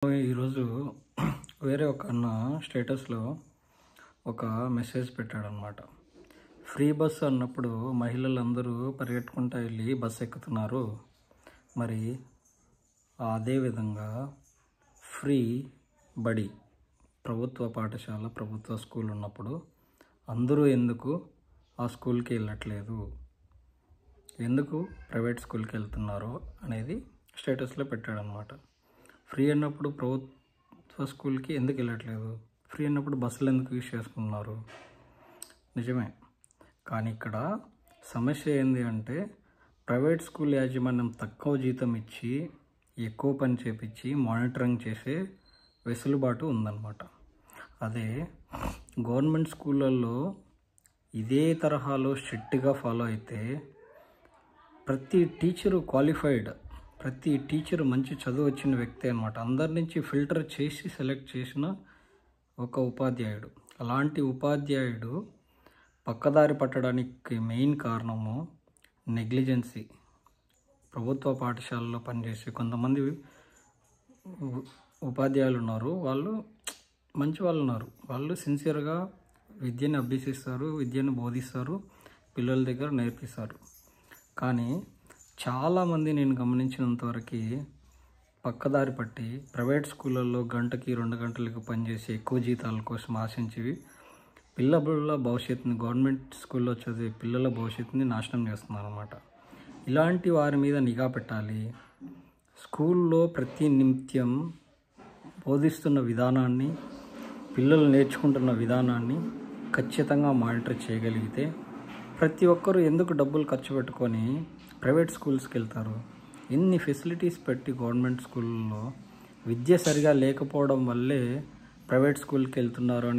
ఈరోజు వేరే ఒక అన్న స్టేటస్లో ఒక మెసేజ్ పెట్టాడనమాట. ఫ్రీ బస్సు అన్నప్పుడు మహిళలందరూ పరిగెట్టుకుంటూ వెళ్ళి బస్సు ఎక్కుతున్నారు. మరి అదేవిధంగా ఫ్రీ బడి ప్రభుత్వ పాఠశాల ప్రభుత్వ స్కూల్ ఉన్నప్పుడు అందరూ ఎందుకు ఆ స్కూల్కి వెళ్ళట్లేదు, ఎందుకు ప్రైవేట్ స్కూల్కి వెళ్తున్నారో అనేది స్టేటస్లో పెట్టాడనమాట. ఫ్రీ అన్నప్పుడు ప్రభుత్వ స్కూల్కి ఎందుకు వెళ్ళట్లేదు, ఫ్రీ అన్నప్పుడు బస్సులు ఎందుకు యూజ్ చేసుకున్నారు? నిజమే, కానీ ఇక్కడ సమస్య ఏంది అంటే ప్రైవేట్ స్కూల్ యాజమాన్యం తక్కువ జీతం ఇచ్చి ఎక్కువ పని చేపించి మానిటరింగ్ చేసే వెసులుబాటు ఉందన్నమాట. అదే గవర్నమెంట్ స్కూళ్ళల్లో ఇదే తరహాలో స్ట్రిక్ట్గా ఫాలో అయితే ప్రతి టీచరు క్వాలిఫైడ్, ప్రతి టీచరు మంచి చదువు వచ్చిన వ్యక్తి అనమాట. అందరి నుంచి ఫిల్టర్ చేసి సెలెక్ట్ చేసిన ఒక ఉపాధ్యాయుడు. అలాంటి ఉపాధ్యాయుడు పక్కదారి పట్టడానికి మెయిన్ కారణము నెగ్లిజెన్సీ. ప్రభుత్వ పాఠశాలలో పనిచేసే కొంతమంది ఉపాధ్యాయులు ఉన్నారు, వాళ్ళు మంచి వాళ్ళు ఉన్నారు. వాళ్ళు సిన్సియర్గా విద్యను అభ్యసిస్తారు, విద్యను బోధిస్తారు, పిల్లల దగ్గర నేర్పిస్తారు. కానీ చాలామంది నేను గమనించినంతవరకు పక్కదారి పట్టి ప్రైవేట్ స్కూళ్ళల్లో గంటకి 2 గంటలకు పనిచేసి ఎక్కువ జీతాల కోసం ఆశించి పిల్లల భవిష్యత్తుని, గవర్నమెంట్ స్కూల్లో చదివే పిల్లల భవిష్యత్తుని నాశనం చేస్తున్నారు అన్నమాట. ఇలాంటి వారి మీద నిఘా పెట్టాలి. స్కూల్లో ప్రతి నిత్యం బోధిస్తున్న విధానాన్ని, పిల్లలు నేర్చుకుంటున్న విధానాన్ని ఖచ్చితంగా మానిటర్ చేయగలిగితే ప్రతి ఒక్కరూ ఎందుకు డబ్బులు ఖర్చు పెట్టుకొని ప్రైవేట్ స్కూల్స్కి వెళ్తారు? ఇన్ని ఫెసిలిటీస్ పెట్టి గవర్నమెంట్ స్కూల్లో విద్య సరిగా లేకపోవడం వల్లే ప్రైవేట్ స్కూల్కి వెళ్తున్నారు అని